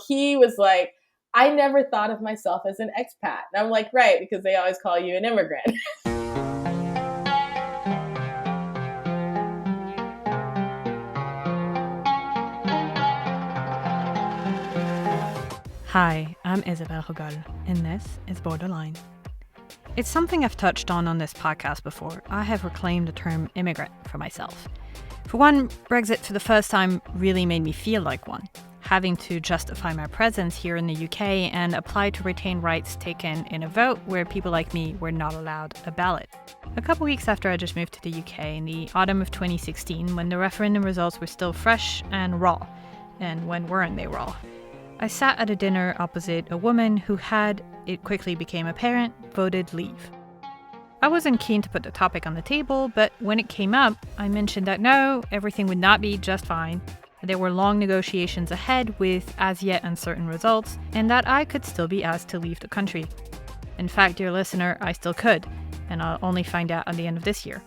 He was like, I never thought of myself as an expat. And I'm like, right, because they always call you an immigrant. Hi, I'm Isabelle Hogol, and this is Borderline. It's something I've touched on this podcast before. I have reclaimed the term immigrant for myself. For one, Brexit for the first time really made me feel like one, having to justify my presence here in the UK and apply to retain rights taken in a vote where people like me were not allowed a ballot. A couple weeks after I just moved to the UK in the autumn of 2016, when the referendum results were still fresh and raw, and when weren't they raw? I sat at a dinner opposite a woman who had, it quickly became apparent, voted leave. I wasn't keen to put the topic on the table, but when it came up, I mentioned that no, everything would not be just fine, that there were long negotiations ahead with as yet uncertain results, and that I could still be asked to leave the country. In fact, dear listener, I still could, and I'll only find out at the end of this year.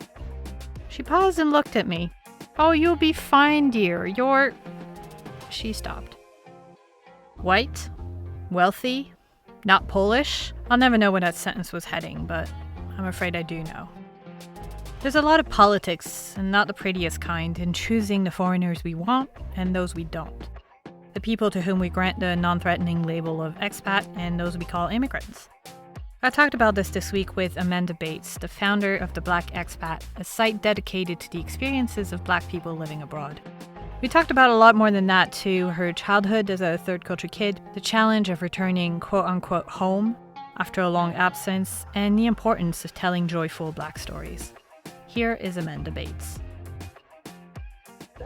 She paused and looked at me. "Oh, you'll be fine, dear. You're..." She stopped. White, wealthy, not Polish. I'll never know where that sentence was heading, but I'm afraid I do know. There's a lot of politics, and not the prettiest kind, in choosing the foreigners we want and those we don't. The people to whom we grant the non-threatening label of expat and those we call immigrants. I talked about this week with Amanda Bates, the founder of the Black Expat, a site dedicated to the experiences of Black people living abroad. We talked about a lot more than that too, her childhood as a third culture kid, the challenge of returning quote-unquote home after a long absence, and the importance of telling joyful Black stories. Here is Amanda Bates.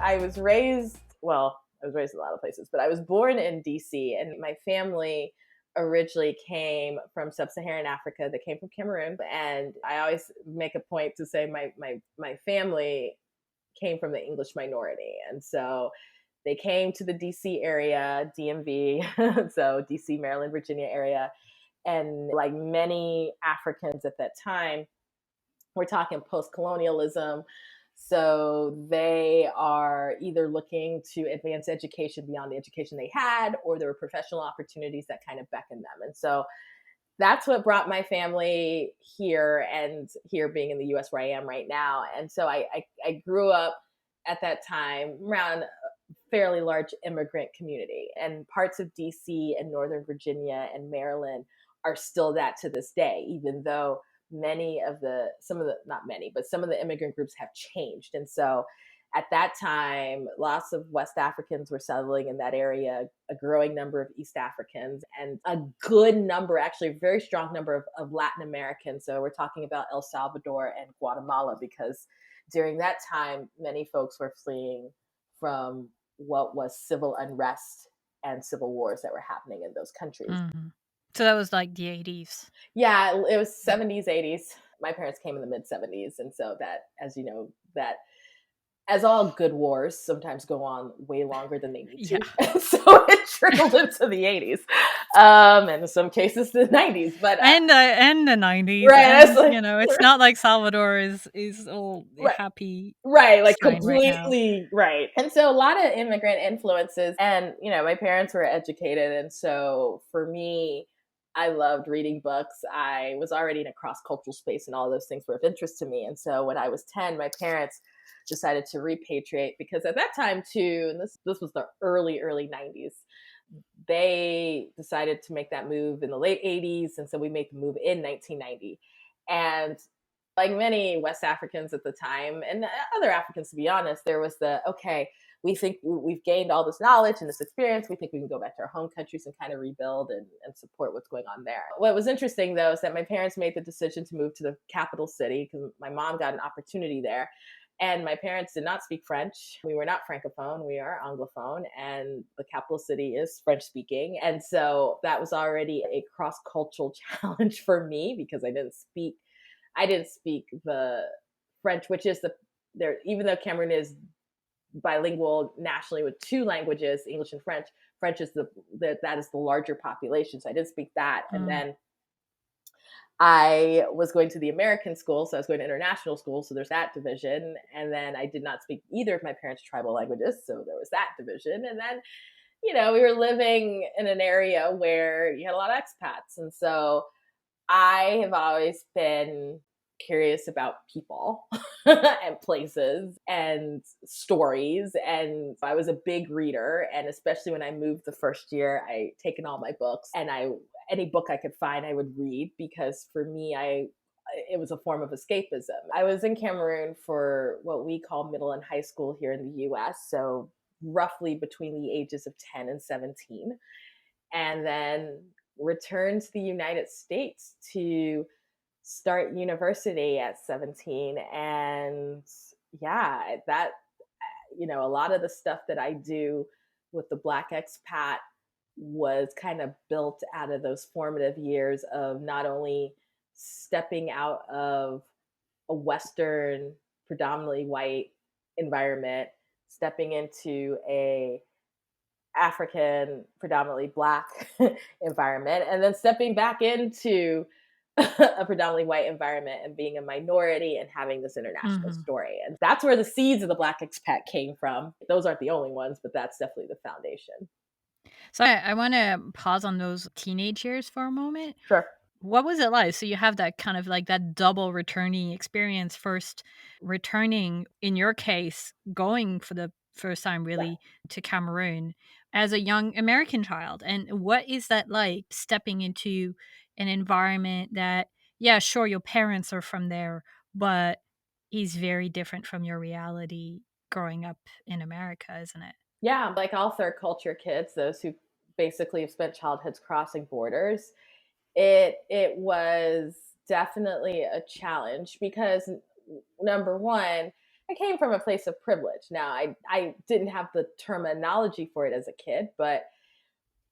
I was raised in a lot of places, but I was born in DC, and my family originally came from sub-Saharan Africa. They came from Cameroon, and I always make a point to say my family came from the English minority. And so they came to the DC area, DMV, so DC, Maryland, Virginia area. And like many Africans at that time, we're talking post-colonialism. So they are either looking to advance education beyond the education they had, or there were professional opportunities that kind of beckoned them. And so that's what brought my family here, and here being in the US where I am right now. And so I grew up at that time around a fairly large immigrant community, and parts of DC and Northern Virginia and Maryland are still that to this day, even though some of the immigrant groups have changed. And so at that time, lots of West Africans were settling in that area, a growing number of East Africans, and a good number, actually a very strong number of Latin Americans. So we're talking about El Salvador and Guatemala, because during that time, many folks were fleeing from what was civil unrest and civil wars that were happening in those countries. Mm-hmm. So that was like the 80s. Yeah, it was 70s, 80s. My parents came in the mid 70s. And so that, as you know, that as all good wars sometimes go on way longer than they need to. Yeah. So it trickled into the 80s. And in some cases the 90s. But and the 90s. Right. And, it's not like Salvador is all right, happy. Right, like completely right. And so a lot of immigrant influences. And, my parents were educated. And so for me, I loved reading books. I was already in a cross-cultural space, and all those things were of interest to me. And so when I was 10, my parents decided to repatriate, because at that time too, and this was the early 90s, they decided to make that move in the late 80s. And so we made the move in 1990. And like many West Africans at the time, and other Africans, to be honest, there was we think we've gained all this knowledge and this experience. We think we can go back to our home countries and kind of rebuild and support what's going on there. What was interesting, though, is that my parents made the decision to move to the capital city because my mom got an opportunity there. And my parents did not speak French. We were not Francophone. We are Anglophone. And the capital city is French speaking. And so that was already a cross-cultural challenge for me, because I didn't speak the French, which is even though Cameroon is bilingual nationally with two languages, English and French. French is that is the larger population. So I didn't speak that. And then I was going to the American school, so I was going to international school. So there's that division. And then I did not speak either of my parents' tribal languages. So there was that division. And then we were living in an area where you had a lot of expats. And so I have always been curious about people and places and stories. And I was a big reader. And especially when I moved the first year, I taken all my books, and any book I could find, I would read, because for me, it was a form of escapism. I was in Cameroon for what we call middle and high school here in the US. So roughly between the ages of 10 and 17. And then returned to the United States to start university at 17. And yeah, that, a lot of the stuff that I do with the Black Expat was kind of built out of those formative years of not only stepping out of a Western, predominantly white environment, stepping into a African, predominantly Black environment, and then stepping back into a predominantly white environment and being a minority and having this international story. And that's where the seeds of the Black Expat came from. Those aren't the only ones, but that's definitely the foundation. So I want to pause on those teenage years for a moment. Sure. What was it like? So you have that kind of like that double returning experience, first returning, in your case, going for the first time really to Cameroon as a young American child. And what is that like, stepping into an environment that, yeah, sure, your parents are from there, but is very different from your reality growing up in America, isn't it? Yeah, like all third culture kids, those who basically have spent childhoods crossing borders, it was definitely a challenge because, number one, I came from a place of privilege. Now, I didn't have the terminology for it as a kid, but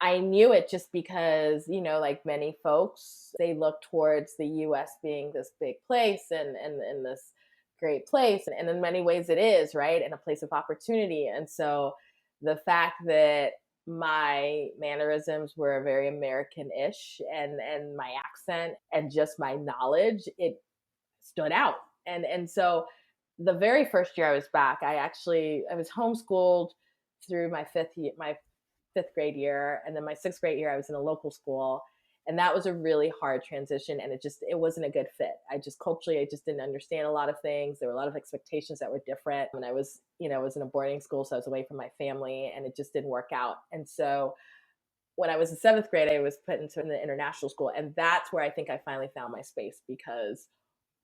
I knew it just because, like many folks, they look towards the US being this big place and this great place. And in many ways it is, right? And a place of opportunity. And so the fact that my mannerisms were very American-ish, and my accent and just my knowledge, it stood out. And so the very first year I was back, I was homeschooled through my fifth grade year, and then my sixth grade year I was in a local school, and that was a really hard transition, and it wasn't a good fit. Culturally, I just didn't understand a lot of things. There were a lot of expectations that were different, and I was in a boarding school, so I was away from my family, and it just didn't work out. And so when I was in seventh grade, I was put into the international school, and that's where I think I finally found my space, because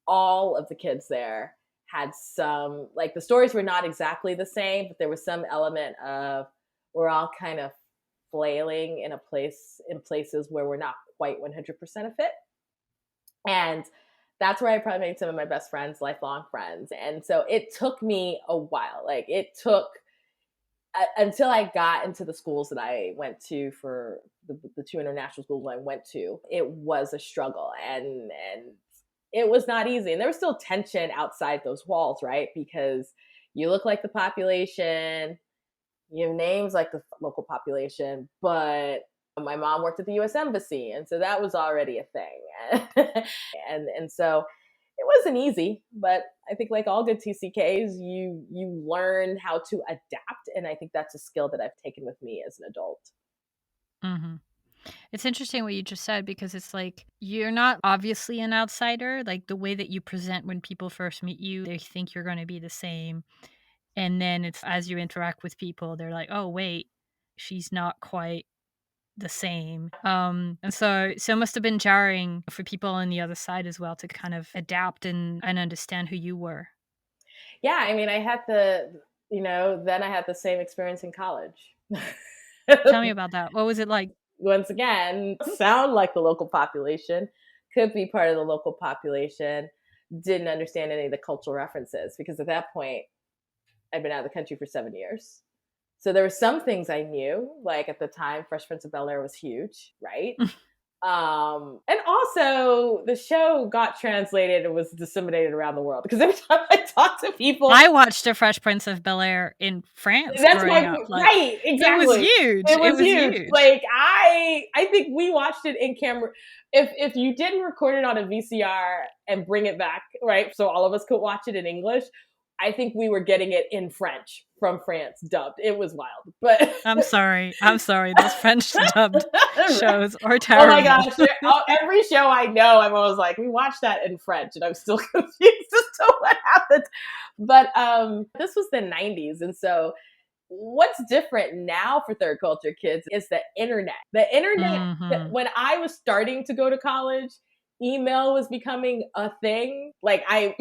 all of the kids there had some, like, the stories were not exactly the same, but there was some element of, we're all kind of flailing in places where we're not quite 100% a fit. And that's where I probably made some of my best friends, lifelong friends. And so it took me a while. Like, it took until I got into the schools that I went to, for the two international schools I went to. It was a struggle, and it was not easy. And there was still tension outside those walls, right? Because you look like the population, you have names like the local population, but my mom worked at the US Embassy, and so that was already a thing. and so it wasn't easy, but I think, like all good TCKs, you learn how to adapt, and I think that's a skill that I've taken with me as an adult. Mm-hmm. It's interesting what you just said, because it's like, you're not obviously an outsider. Like, the way that you present when people first meet you, they think you're going to be the same. And then it's, as you interact with people, they're like, oh, wait, she's not quite the same. And so it must have been jarring for people on the other side as well, to kind of adapt and understand who you were. Yeah, I mean, then I had the same experience in college. Tell me about that. What was it like? Once again, sound like the local population, could be part of the local population, didn't understand any of the cultural references, because at that point, I'd been out of the country for 7 years. So there were some things I knew, like at the time, Fresh Prince of Bel-Air was huge, right? And also the show got translated and was disseminated around the world, because every time I talk to people, I watched The Fresh Prince of Bel-Air in France. That's growing up. Like, right, exactly. It was huge. It was huge. Like, I think we watched it in Cameroon. If you didn't record it on a VCR and bring it back, right, so all of us could watch it in English, I think we were getting it in French from France dubbed. It was wild, but I'm sorry. Those French dubbed shows are oh my terrible. gosh, every show I know, I'm always like, we watched that in French, and I'm still confused as to what happened. But this was the 90s, and so what's different now for third culture kids is the internet. The internet, Mm-hmm. when I was starting to go to college, email was becoming a thing. Like I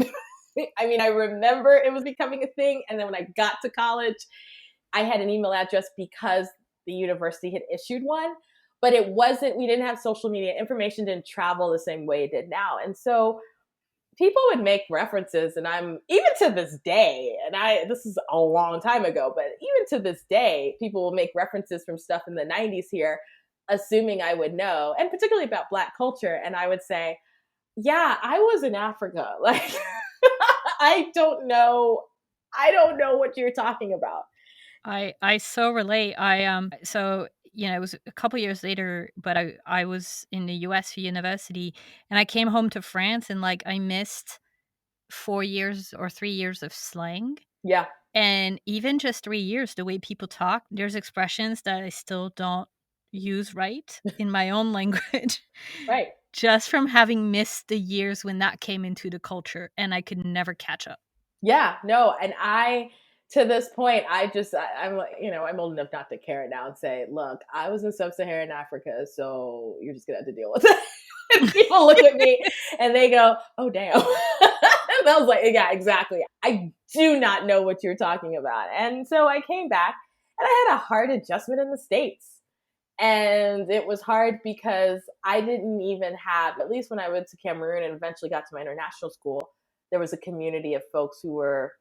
mean, I remember it was becoming a thing. And then when I got to college, I had an email address because the university had issued one, but it wasn't, we didn't have social media. Information didn't travel the same way it did now. And so people would make references, and I'm even to this day, and this is a long time ago, but even to this day, people will make references from stuff in the 90s here, assuming I would know, and particularly about Black culture. And I would say, yeah, I was in Africa. Like, I don't know what you're talking about. I so relate. So it was a couple years later, but I was in the US for university, and I came home to France, and like I missed 4 years or 3 years of slang. Yeah. And even just 3 years, the way people talk, there's expressions that I still don't use right in my own language. Right. Just from having missed the years when that came into the culture, and I could never catch up. Yeah, no. And to this point, I'm like, I'm old enough not to care now and say, look, I was in sub-Saharan Africa, so you're just gonna have to deal with it. And people look at me and they go, oh, damn. And I was like, yeah, exactly. I do not know what you're talking about. And so I came back, and I had a hard adjustment in the States. And it was hard because I didn't even have, at least when I went to Cameroon and eventually got to my international school, there was a community of folks who were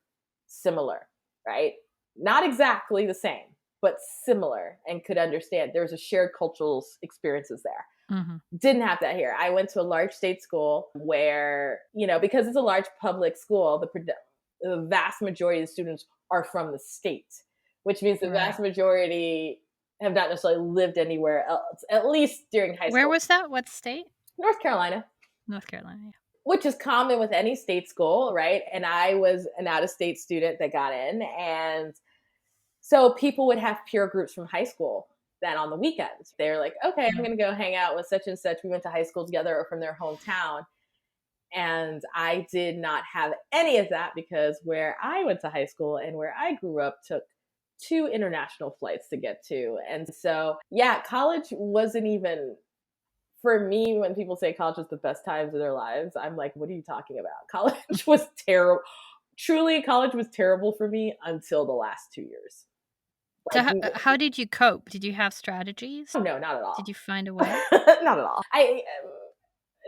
similar, right? Not exactly the same, but similar, and could understand. There was a shared cultural experiences there. Mm-hmm. Didn't have that here. I went to a large state school where, because it's a large public school, the vast majority of the students are from the state, which means the vast majority have not necessarily lived anywhere else, at least during high school. Where was that? What state? North Carolina. North Carolina, yeah. Which is common with any state school, right? And I was an out-of-state student that got in. And so people would have peer groups from high school that on the weekends. They're like, okay, I'm going to go hang out with such and such. We went to high school together, or from their hometown. And I did not have any of that because where I went to high school and where I grew up took 2 international flights to get to. And so, yeah, college wasn't even, for me, when people say college was the best times of their lives, I'm like, what are you talking about? College was terrible. Truly, college was terrible for me until the last 2 years. So how did you cope? Did you have strategies? Oh, no, not at all. Did you find a way? Not at all.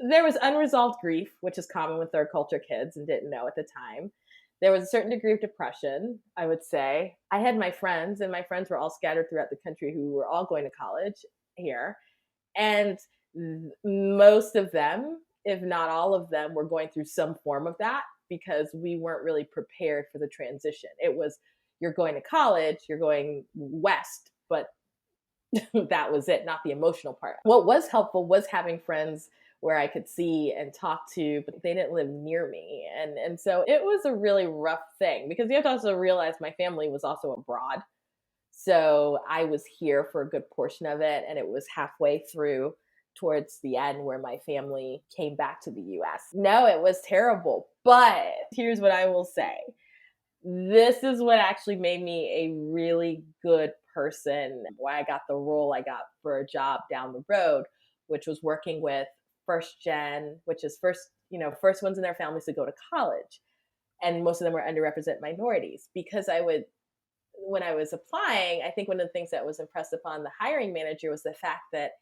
There was unresolved grief, which is common with third culture kids and didn't know at the time. There was a certain degree of depression, I would say. I had my friends, and my friends were all scattered throughout the country who were all going to college here. And most of them, if not all of them, were going through some form of that because we weren't really prepared for the transition. It was, you're going to college, you're going west, but that was it, not the emotional part. What was helpful was having friends where I could see and talk to, but they didn't live near me. And so it was a really rough thing because you have to also realize my family was also abroad. So I was here for a good portion of it. And it was halfway through towards the end where my family came back to the US. No, it was terrible. But here's what I will say. This is what actually made me a really good person. Why I got the role I got for a job down the road, which was working with first gen, which is first ones in their families to go to college. And most of them were underrepresented minorities because when I was applying, I think one of the things that was impressed upon the hiring manager was the fact that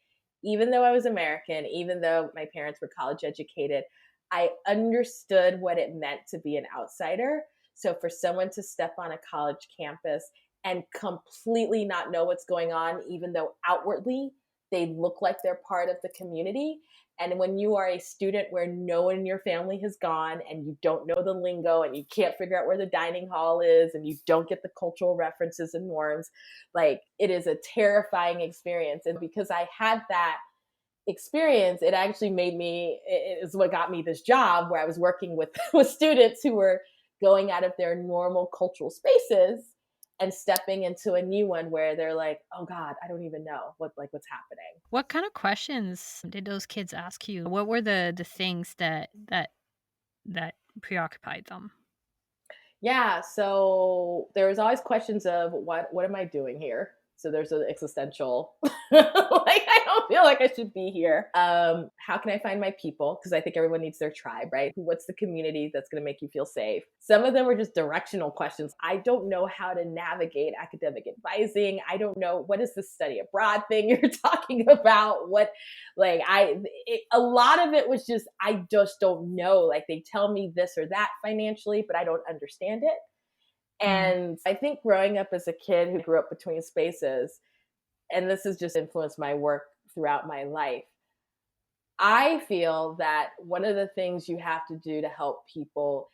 even though I was American, even though my parents were college educated, I understood what it meant to be an outsider. So for someone to step on a college campus and completely not know what's going on, even though outwardly they look like they're part of the community. And when you are a student where no one in your family has gone and you don't know the lingo and you can't figure out where the dining hall is and you don't get the cultural references and norms, like it is a terrifying experience. And because I had that experience, it actually it is what got me this job where I was working with students who were going out of their normal cultural spaces and stepping into a new one where they're like, oh God, I don't even know what's happening. What kind of questions did those kids ask you? What were the things that preoccupied them? Yeah, so there was always questions of what am I doing here? So there's an existential I don't feel like I should be here. How can I find my people? Because I think everyone needs their tribe, right? What's the community that's going to make you feel safe? Some of them were just directional questions. I don't know how to navigate academic advising. I don't know, what is the study abroad thing you're talking about? A lot of it was just, I just don't know. Like, they tell me this or that financially, but I don't understand it. And I think growing up as a kid who grew up between spaces, and this has just influenced my work throughout my life, I feel that one of the things you have to do to help people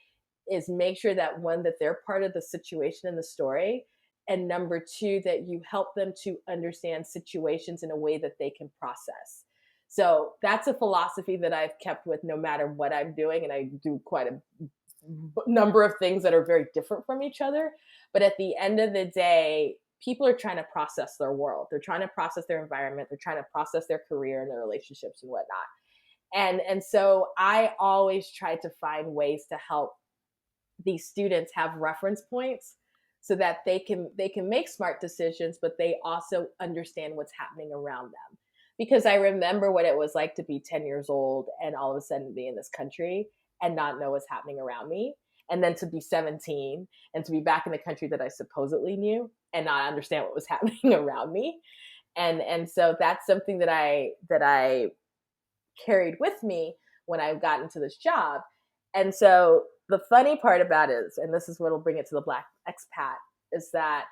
is make sure that, one, that they're part of the situation and the story, and number two, that you help them to understand situations in a way that they can process. So that's a philosophy that I've kept with no matter what I'm doing, and I do quite a number of things that are very different from each other. But at the end of the day, people are trying to process their world. They're trying to process their environment. They're trying to process their career and their relationships and whatnot. And so I always try to find ways to help these students have reference points so that they can make smart decisions, but they also understand what's happening around them. Because I remember what it was like to be 10 years old and all of a sudden be in this country and not know what's happening around me. And then to be 17 and to be back in the country that I supposedly knew and not understand what was happening around me. And so that's something that I carried with me when I got into this job. And so the funny part about it is, and this is what will bring it to the Black Expat, is that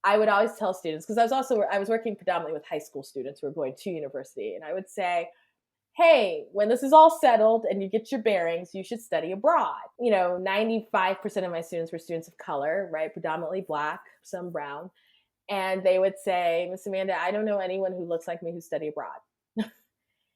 I would always tell students, because I was working predominantly with high school students who were going to university, and I would say, hey, when this is all settled and you get your bearings, you should study abroad. 95% of my students were students of color, right? Predominantly Black, some brown. And they would say, Miss Amanda, I don't know anyone who looks like me who study abroad.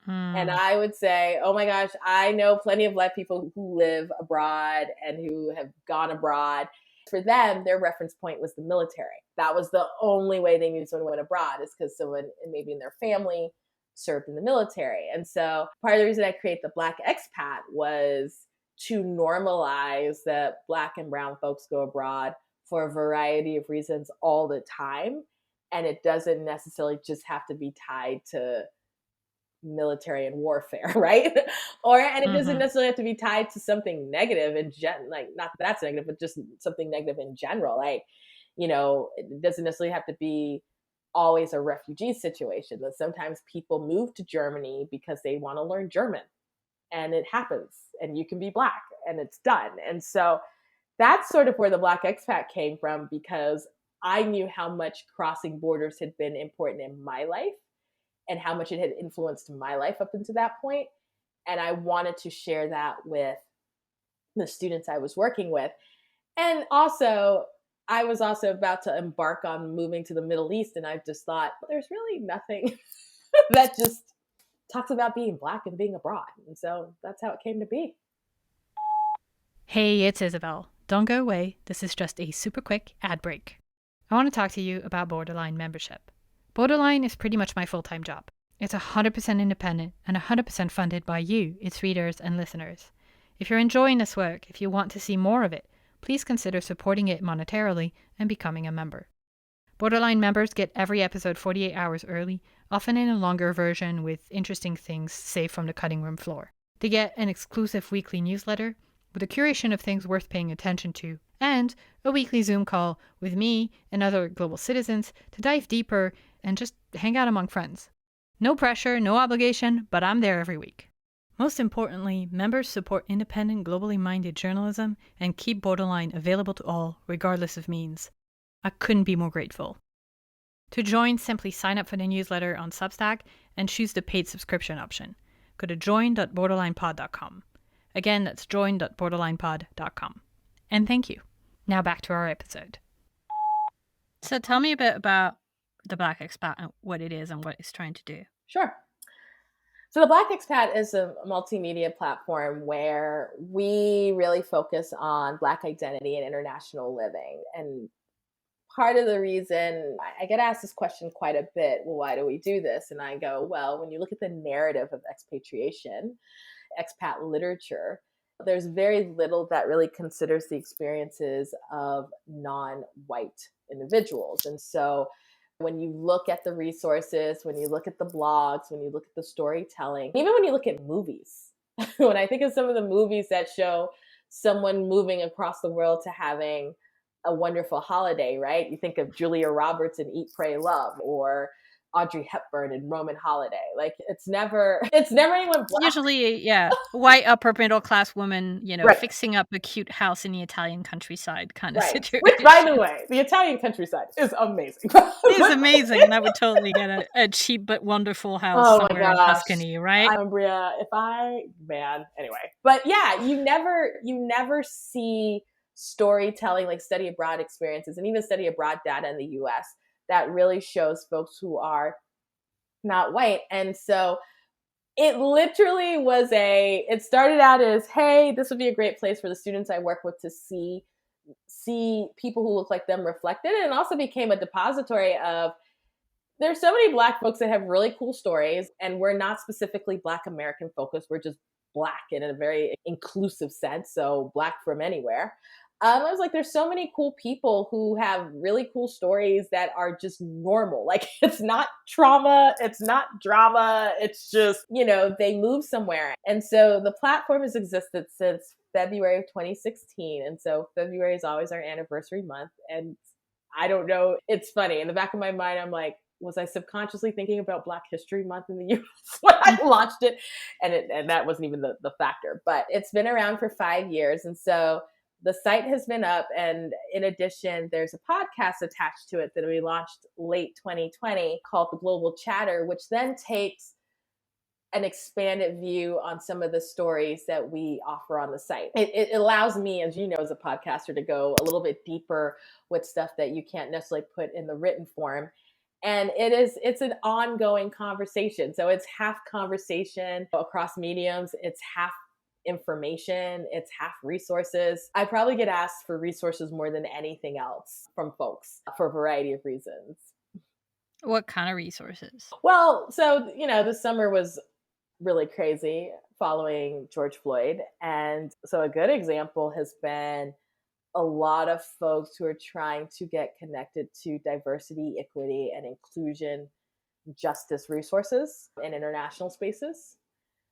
And I would say, oh my gosh, I know plenty of Black people who live abroad and who have gone abroad. For them, their reference point was the military. That was the only way they knew someone went abroad, is because someone maybe in their family served in the military. And so part of the reason I created the Black Expat was to normalize that Black and brown folks go abroad for a variety of reasons all the time. And it doesn't necessarily just have to be tied to military and warfare, right? And it doesn't necessarily have to be tied to something negative like, not that that's negative, but just something negative in general. Like, it doesn't necessarily have to be always a refugee situation. That sometimes people move to Germany because they want to learn German, and it happens, and you can be Black, and it's done. And so that's sort of where the Black Expat came from, because I knew how much crossing borders had been important in my life and how much it had influenced my life up until that point. And I wanted to share that with the students I was working with. And also, I was also about to embark on moving to the Middle East, and I just thought, well, there's really nothing that just talks about being Black and being abroad. And so that's how it came to be. Hey, it's Isabel. Don't go away. This is just a super quick ad break. I want to talk to you about Borderline membership. Borderline is pretty much my full-time job. It's 100% independent and 100% funded by you, its readers and listeners. If you're enjoying this work, if you want to see more of it, please consider supporting it monetarily and becoming a member. Borderline members get every episode 48 hours early, often in a longer version with interesting things saved from the cutting room floor. They get an exclusive weekly newsletter with a curation of things worth paying attention to, and a weekly Zoom call with me and other global citizens to dive deeper and just hang out among friends. No pressure, no obligation, but I'm there every week. Most importantly, members support independent, globally minded journalism and keep Borderline available to all, regardless of means. I couldn't be more grateful. To join, simply sign up for the newsletter on Substack and choose the paid subscription option. Go to join.borderlinepod.com. Again, that's join.borderlinepod.com. And thank you. Now back to our episode. So tell me a bit about the Black Expat and what it is and what it's trying to do. Sure. So the Black Expat is a multimedia platform where we really focus on Black identity and international living. And part of the reason I get asked this question quite a bit, well, why do we do this? And I go, well, when you look at the narrative of expatriation, expat literature, there's very little that really considers the experiences of non-white individuals. And so when you look at the resources, when you look at the blogs, when you look at the storytelling, even when you look at movies, when I think of some of the movies that show someone moving across the world to having a wonderful holiday, right? You think of Julia Roberts in Eat, Pray, Love, or Audrey Hepburn in Roman Holiday. Like it's never anyone black. Usually, yeah, white upper middle class woman, Right. fixing up a cute house in the Italian countryside kind of Right. situation. Which, by the way, the Italian countryside is amazing. It is amazing, and I would totally get a cheap but wonderful house Oh my somewhere in gosh. Tuscany, right? Umbria, anyway. But yeah, you never see storytelling like study abroad experiences and even study abroad data in the US that really shows folks who are not white. And so it literally it started out as, hey, this would be a great place for the students I work with to see people who look like them reflected. And it also became a depository of, there's so many Black folks that have really cool stories, and we're not specifically Black American focused. We're just Black in a very inclusive sense. So Black from anywhere. I was like, there's so many cool people who have really cool stories that are just normal. Like it's not trauma, it's not drama. It's just, they move somewhere. And so the platform has existed since February of 2016. And so February is always our anniversary month. And I don't know, it's funny. In the back of my mind, I'm like, was I subconsciously thinking about Black History Month in the US when I launched it? And that wasn't even the factor. But it's been around for 5 years. And so the site has been up. And in addition, there's a podcast attached to it that we launched late 2020 called The Global Chatter, which then takes an expanded view on some of the stories that we offer on the site. It allows me, as you know, as a podcaster, to go a little bit deeper with stuff that you can't necessarily put in the written form. And it's an ongoing conversation. So it's half conversation across mediums. It's half information. It's half resources. I probably get asked for resources more than anything else from folks for a variety of reasons. What kind of resources? Well, so, the summer was really crazy following George Floyd. And so a good example has been a lot of folks who are trying to get connected to diversity, equity, and inclusion justice resources in international spaces.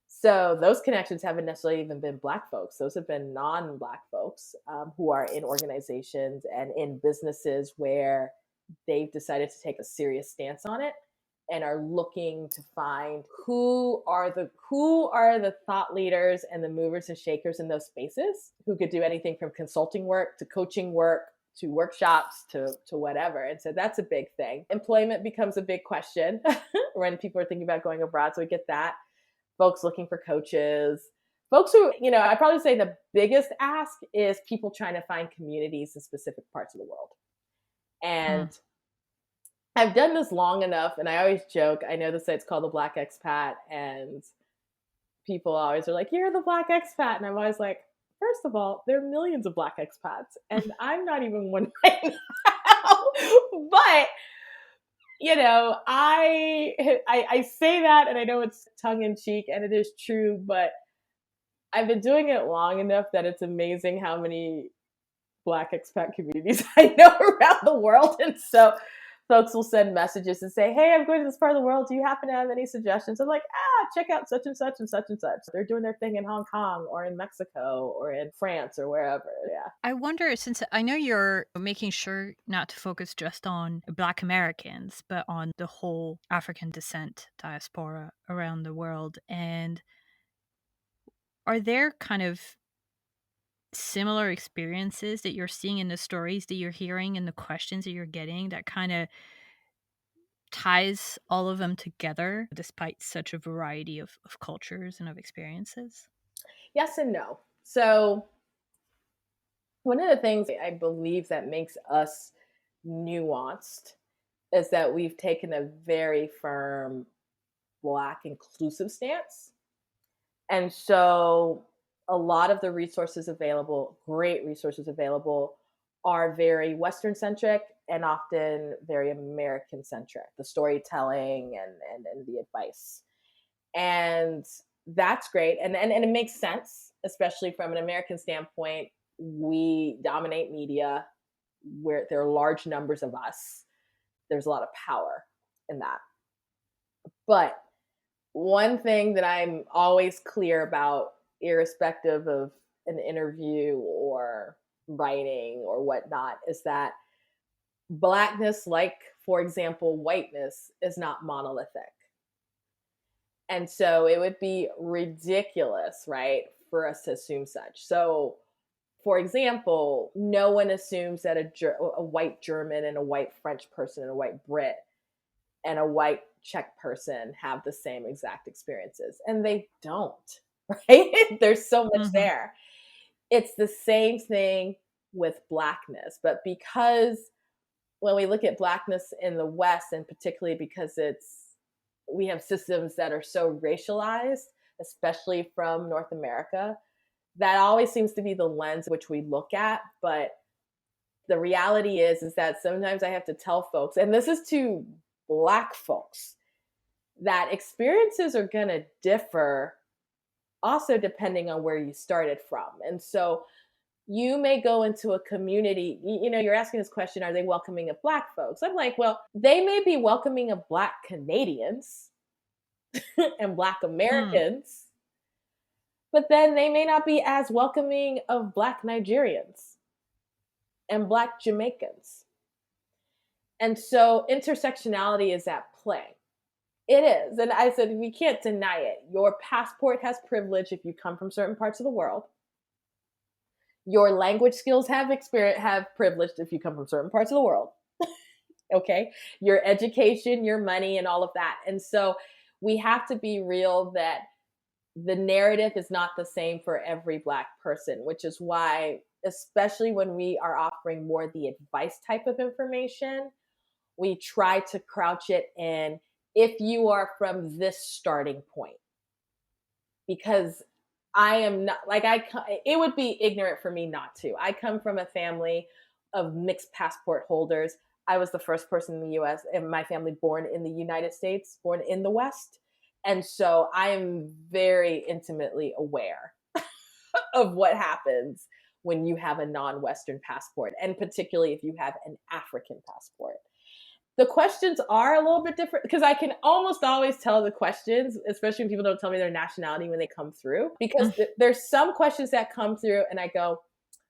So those connections haven't necessarily even been Black folks. Those have been non-Black folks who are in organizations and in businesses where they've decided to take a serious stance on it and are looking to find who are the thought leaders and the movers and shakers in those spaces who could do anything from consulting work to coaching work to workshops to whatever. And so that's a big thing. Employment becomes a big question when people are thinking about going abroad. So we get that. Folks looking for coaches. Folks who, I'd probably say the biggest ask is people trying to find communities in specific parts of the world. And I've done this long enough, and I always joke, I know the site's called the Black Expat, and people always are like, you're the Black Expat. And I'm always like, first of all, there are millions of Black expats, and I'm not even one right now. But, I say that, and I know it's tongue in cheek, and it is true, but I've been doing it long enough that it's amazing how many Black expat communities I know around the world. And so folks will send messages and say, hey, I'm going to this part of the world. Do you happen to have any suggestions? I'm like, check out such and such and such and such. They're doing their thing in Hong Kong or in Mexico or in France or wherever. Yeah. I wonder, since I know you're making sure not to focus just on Black Americans, but on the whole African descent diaspora around the world. And are there kind of similar experiences that you're seeing in the stories that you're hearing and the questions that you're getting that kind of ties all of them together despite such a variety of cultures and of experiences? Yes and no. So one of the things I believe that makes us nuanced is that we've taken a very firm Black inclusive stance. And so a lot of the resources available, great resources available, are very Western centric and often very American centric, the storytelling and the advice. And that's great. And it makes sense, especially from an American standpoint. We dominate media where there are large numbers of us. There's a lot of power in that. But one thing that I'm always clear about, irrespective of an interview or writing or whatnot, is that Blackness, like, for example, whiteness, is not monolithic. And so it would be ridiculous, right, for us to assume such. So, for example, no one assumes that a white German and a white French person and a white Brit and a white Czech person have the same exact experiences. And they don't, right? There's so much there. It's the same thing with Blackness. But because when we look at Blackness in the West, and particularly because we have systems that are so racialized, especially from North America, that always seems to be the lens which we look at. But the reality is that sometimes I have to tell folks, and this is to Black folks, that experiences are going to differ also depending on where you started from. And so you may go into a community, you're asking this question, are they welcoming of Black folks? I'm like, well, they may be welcoming of Black Canadians and Black Americans, but then they may not be as welcoming of Black Nigerians and Black Jamaicans. And so intersectionality is at play. It is. And I said, we can't deny it. Your passport has privilege if you come from certain parts of the world. Your language skills have privilege if you come from certain parts of the world. Okay? Your education, your money, and all of that. And so we have to be real that the narrative is not the same for every Black person, which is why, especially when we are offering more the advice type of information, we try to crouch it in, if you are from this starting point. Because I am not, it would be ignorant for me not to. I come from a family of mixed passport holders. I was the first person in the US and my family born in the United States, born in the West. And so I am very intimately aware of what happens when you have a non-Western passport, and particularly if you have an African passport. The questions are a little bit different because I can almost always tell the questions, especially when people don't tell me their nationality when they come through, because there's some questions that come through and I go,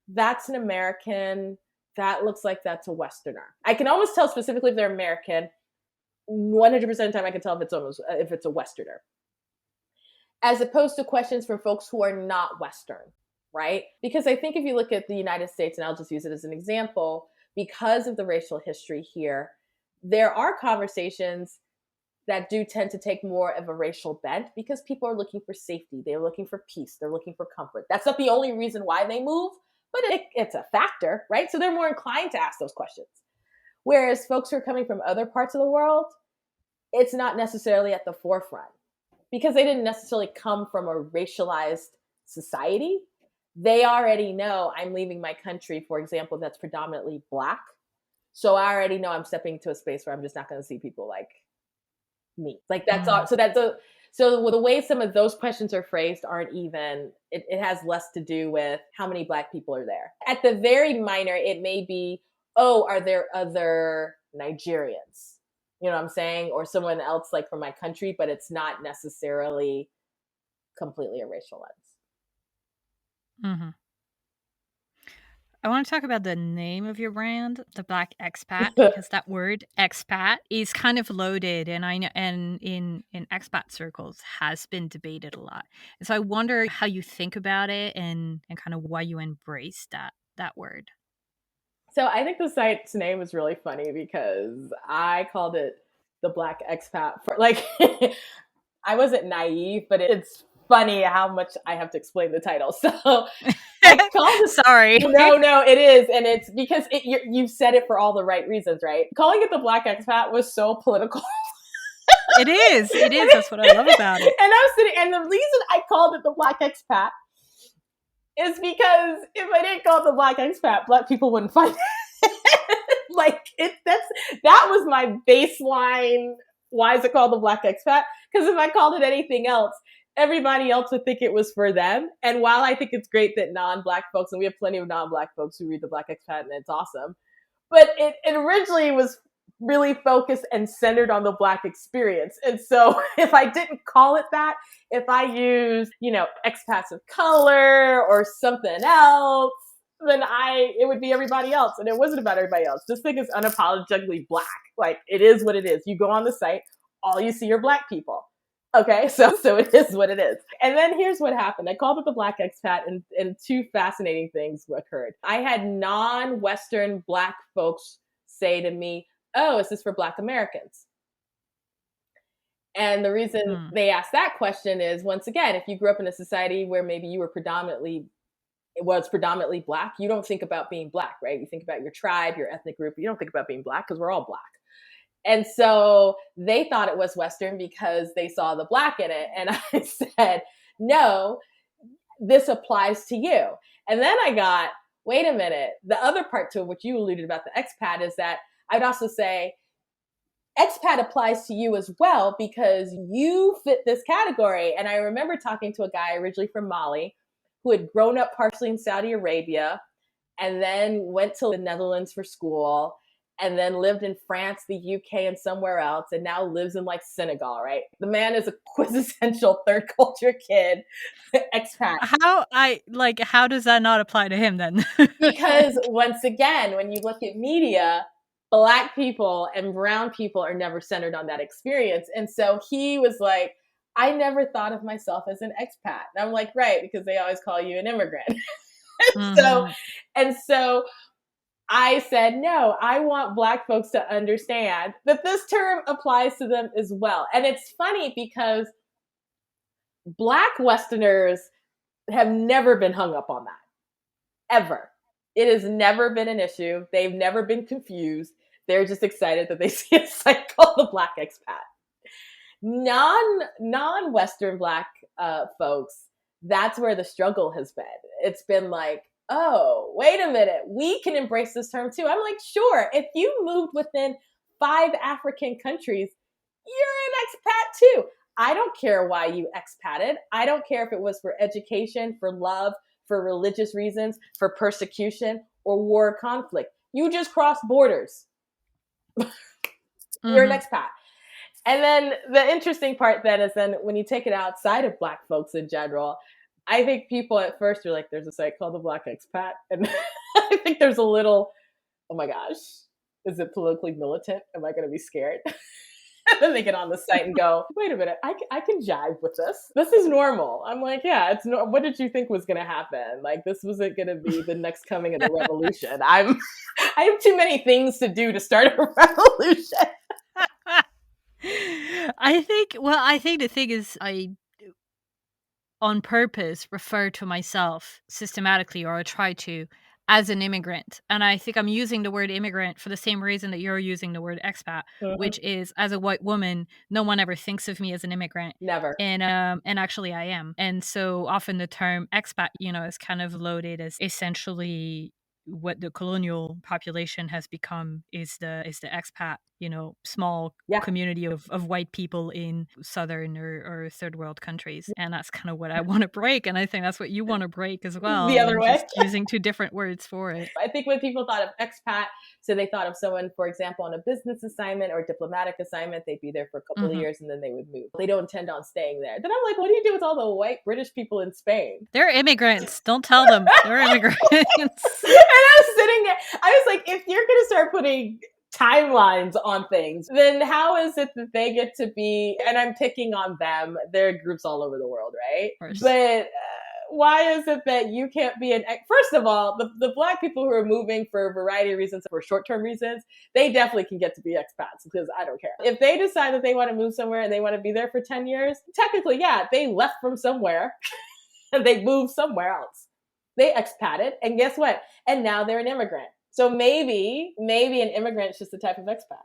that's an American. That looks like that's a Westerner. I can almost tell specifically if they're American. 100% of the time I can tell if it's a Westerner. As opposed to questions from folks who are not Western, right? Because I think if you look at the United States, and I'll just use it as an example, because of the racial history here, there are conversations that do tend to take more of a racial bent because people are looking for safety. They're looking for peace. They're looking for comfort. That's not the only reason why they move, but it's a factor, right? So they're more inclined to ask those questions. Whereas folks who are coming from other parts of the world, it's not necessarily at the forefront because they didn't necessarily come from a racialized society. They already know I'm leaving my country, for example, that's predominantly Black. So I already know I'm stepping into a space where I'm just not going to see people like me. Like that's all. So so the way some of those questions are phrased aren't even, it has less to do with how many Black people are there. At the very minor, it may be, oh, are there other Nigerians? You know what I'm saying? Or someone else like from my country, but it's not necessarily completely a racial lens. Mm-hmm. I want to talk about the name of your brand, the Black Expat, because that word expat is kind of loaded, and I know, and in expat circles has been debated a lot. And so I wonder how you think about it and kind of why you embrace that word. So I think the site's name is really funny because I called it the Black Expat for I wasn't naive, but it's funny how much I have to explain the title. So I called it, sorry. No, it is. And it's because you said it for all the right reasons, right? Calling it the Black Expat was so political. It is. It is. That's what I love about it. And I'm sitting, and the reason I called it the Black Expat is because if I didn't call it the Black Expat, Black people wouldn't find it. Like that was my baseline. Why is it called the Black Expat? Because if I called it anything else, everybody else would think it was for them. And while I think it's great that non-Black folks, and we have plenty of non-Black folks who read the Black Expat, and it's awesome, but it originally was really focused and centered on the Black experience. And so if I didn't call it that, if I used, expats of color or something else, then it would be everybody else. And it wasn't about everybody else. This thing is unapologetically Black. Like, it is what it is. You go on the site, all you see are Black people. Okay, so it is what it is. And then here's what happened. I called it the Black Expat, and two fascinating things occurred. I had non-Western Black folks say to me, "Oh, is this for Black Americans?" And the reason they asked that question is, once again, if you grew up in a society where maybe you were predominantly Black, you don't think about being Black, right? You think about your tribe, your ethnic group. You don't think about being Black because we're all Black. And so they thought it was Western because they saw the Black in it. And I said, no, this applies to you. And then I got, wait a minute. The other part to what you alluded about the expat is that I'd also say expat applies to you as well because you fit this category. And I remember talking to a guy originally from Mali who had grown up partially in Saudi Arabia and then went to the Netherlands for school and then lived in France, the UK, and somewhere else, and now lives in like Senegal, right? The man is a quintessential third culture kid, expat. How does that not apply to him then? Because once again, when you look at media, Black people and brown people are never centered on that experience. And so he was like, I never thought of myself as an expat. And I'm like, right, because they always call you an immigrant. And so I said, no, I want Black folks to understand that this term applies to them as well. And it's funny because Black Westerners have never been hung up on that, ever. It has never been an issue. They've never been confused. They're just excited that they see a site called the Black Expat. Non-Western Black folks, that's where the struggle has been. It's been like, oh, wait a minute, we can embrace this term too. I'm like, sure, if you moved within 5 African countries, you're an expat too. I don't care why you expatted. I don't care if it was for education, for love, for religious reasons, for persecution, or war or conflict. You just crossed borders. You're an expat. And then the interesting part then is then when you take it outside of Black folks in general, I think people at first are like, there's a site called the Black Expat. And I think there's a little, oh my gosh, is it politically militant? Am I going to be scared? And then they get on the site and go, wait a minute, I can jive with this. This is normal. I'm like, yeah, it's no. What did you think was going to happen? Like, this wasn't going to be the next coming of the revolution. I have too many things to do to start a revolution. I think the thing is, I on purpose refer to myself systematically, or I try to, as an immigrant. And I think I'm using the word immigrant for the same reason that you're using the word expat, which is, as a white woman, no one ever thinks of me as an immigrant. Never. And actually I am. And so often the term expat, is kind of loaded as essentially what the colonial population has become is the expat, small community of white people in southern or third world countries. And that's kind of what I want to break. And I think that's what you want to break as well. The other way. Just using 2 different words for it. I think when people thought of expat, so they thought of someone, for example, on a business assignment or diplomatic assignment, they'd be there for a couple of years and then they would move. They don't intend on staying there. Then I'm like, what do you do with all the white British people in Spain? They're immigrants. Don't tell them. They're immigrants. And I was sitting there, I was like, if you're going to start putting timelines on things, then how is it that they get to be, and I'm picking on them, there are groups all over the world, right? But why is it that you can't be first of all, the Black people who are moving for a variety of reasons, for short-term reasons, they definitely can get to be expats because I don't care. If they decide that they want to move somewhere and they want to be there for 10 years, technically, yeah, they left from somewhere and they moved somewhere else. They expatted, and guess what? And now they're an immigrant. So maybe an immigrant is just a type of expat.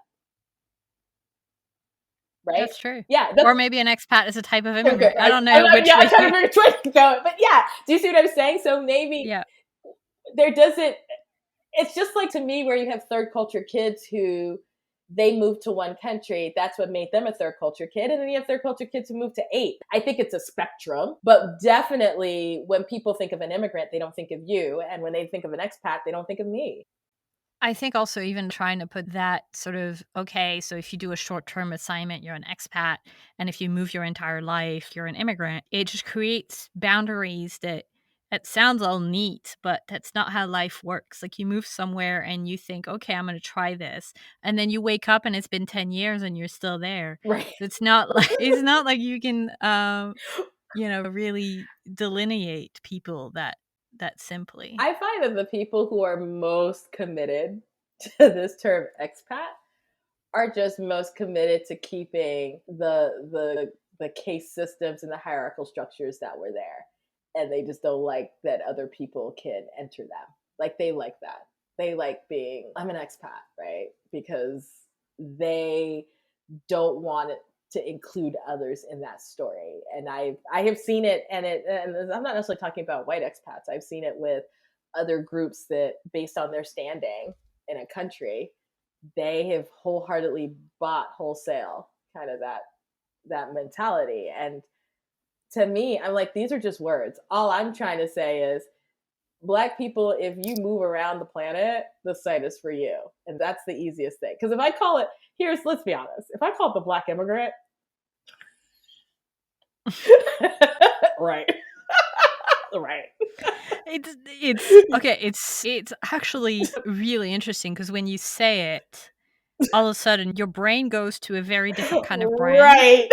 right? That's true. Yeah. Or maybe an expat is a type of immigrant. I don't know which yeah, way. I'm trying to remember which way to go. But yeah, do you see what I'm saying? So maybe there doesn't, it's just like to me where you have third culture kids who they moved to one country. That's what made them a third culture kid. And then you have third culture kids who moved to 8. I think it's a spectrum, but definitely when people think of an immigrant, they don't think of you. And when they think of an expat, they don't think of me. I think also even trying to put that sort of, okay, so if you do a short-term assignment, you're an expat. And if you move your entire life, you're an immigrant. It just creates boundaries that it sounds all neat, but that's not how life works. Like you move somewhere and you think, okay, I'm going to try this. And then you wake up and it's been 10 years and you're still there. Right. So it's not like you can, really delineate people that simply. I find that the people who are most committed to this term expat are just most committed to keeping the case systems and the hierarchical structures that were there. And they just don't like that other people can enter them. Like they like that. They like being, I'm an expat, right? Because they don't want it to include others in that story. And I have seen it, and I'm not necessarily talking about white expats. I've seen it with other groups that, based on their standing in a country, they have wholeheartedly bought wholesale kind of that mentality. And to me, I'm like, these are just words. All I'm trying to say is, Black people, if you move around the planet, the site is for you. And that's the easiest thing. Because if I call it, let's be honest, if I call it the Black immigrant, right. Right. It's okay. It's actually really interesting because when you say it, all of a sudden your brain goes to a very different kind of brain. Right.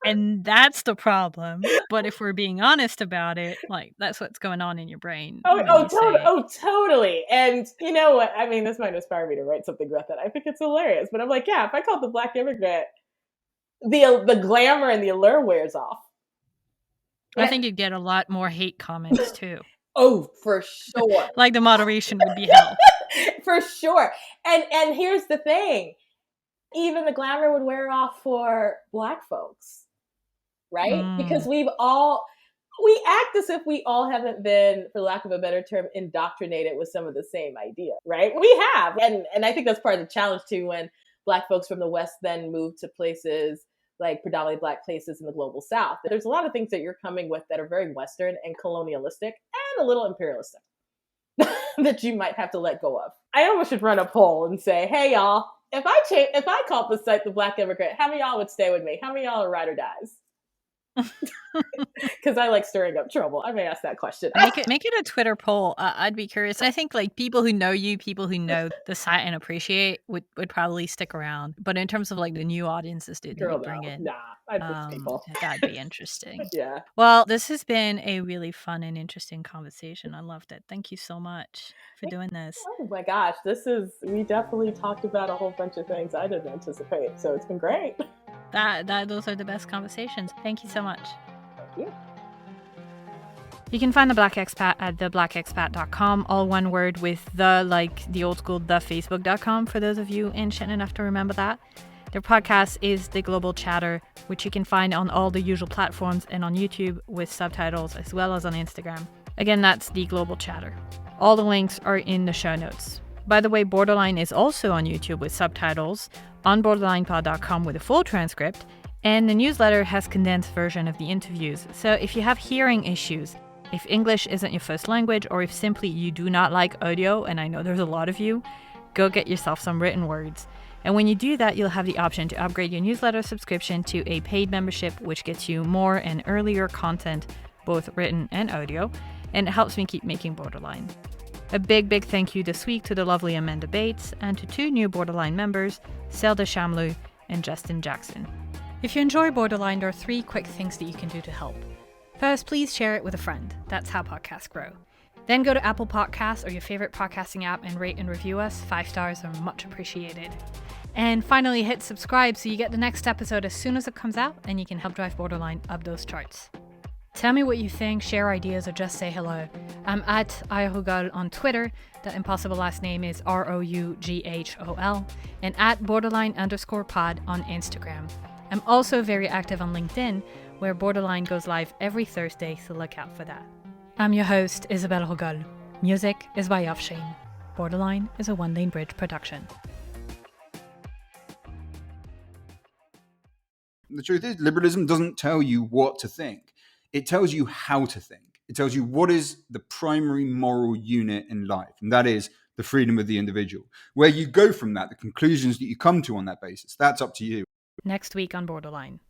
And that's the problem. But if we're being honest about it, like that's what's going on in your brain. Totally. And you know what? I mean, this might inspire me to write something about that. I think it's hilarious. But I'm like, yeah, if I call it the Black immigrant, the glamour and the allure wears off. I think you'd get a lot more hate comments too. Oh, for sure. Like the moderation would be hell. For sure. And here's the thing. Even the glamour would wear off for Black folks, right? Because we act as if we all haven't been, for lack of a better term, indoctrinated with some of the same idea, right? We have. And I think that's part of the challenge too, when Black folks from the West then move to places like predominantly Black places in the global South. There's a lot of things that you're coming with that are very Western and colonialistic and a little imperialistic that you might have to let go of. I almost should run a poll and say, hey, y'all, if I called the site the Black immigrant, how many of y'all would stay with me? How many of y'all are ride or dies? Because I like stirring up trouble. I may ask that question. Make it a Twitter poll. I'd be curious. I think like people who know you, people who know the site and appreciate would probably stick around. But in terms of like the new audiences that you bring in, that'd be interesting. Yeah. Well, this has been a really fun and interesting conversation. I loved it. Thank you so much for doing this. Oh my gosh, we definitely talked about a whole bunch of things I didn't anticipate. So it's been great. Those are the best conversations. Thank you so much. Thank you. You can find the Black Expat at theblackexpat.com, all one word with the old school thefacebook.com for those of you ancient enough to remember that. Their podcast is The Global Chatter, which you can find on all the usual platforms and on YouTube with subtitles, as well as on Instagram. Again, that's The Global Chatter. All the links are in the show notes. By the way, Borderline is also on YouTube with subtitles, on borderlinepod.com with a full transcript, and the newsletter has condensed version of the interviews. So if you have hearing issues, if English isn't your first language, or if simply you do not like audio, and I know there's a lot of you, go get yourself some written words. And when you do that, you'll have the option to upgrade your newsletter subscription to a paid membership, which gets you more and earlier content, both written and audio, and it helps me keep making Borderline. A big thank you this week to the lovely Amanda Bates and to 2 new Borderline members, Zelda Shamlu and Justin Jackson. If you enjoy Borderline, there are 3 quick things that you can do to help. First, please share it with a friend. That's how podcasts grow. Then go to Apple Podcasts or your favorite podcasting app and rate and review us. 5 stars are much appreciated. And finally, hit subscribe so you get the next episode as soon as it comes out and you can help drive Borderline up those charts. Tell me what you think, share ideas, or just say hello. I'm at Ayahugal on Twitter. The impossible last name is ROUGHOL. And at borderline_pod on Instagram. I'm also very active on LinkedIn, where Borderline goes live every Thursday, so look out for that. I'm your host, Isabelle Hugal. Music is by Shane. Borderline is a One Lane Bridge production. The truth is, liberalism doesn't tell you what to think. It tells you how to think. It tells you what is the primary moral unit in life, and that is the freedom of the individual. Where you go from that, the conclusions that you come to on that basis, that's up to you. Next week on Borderline.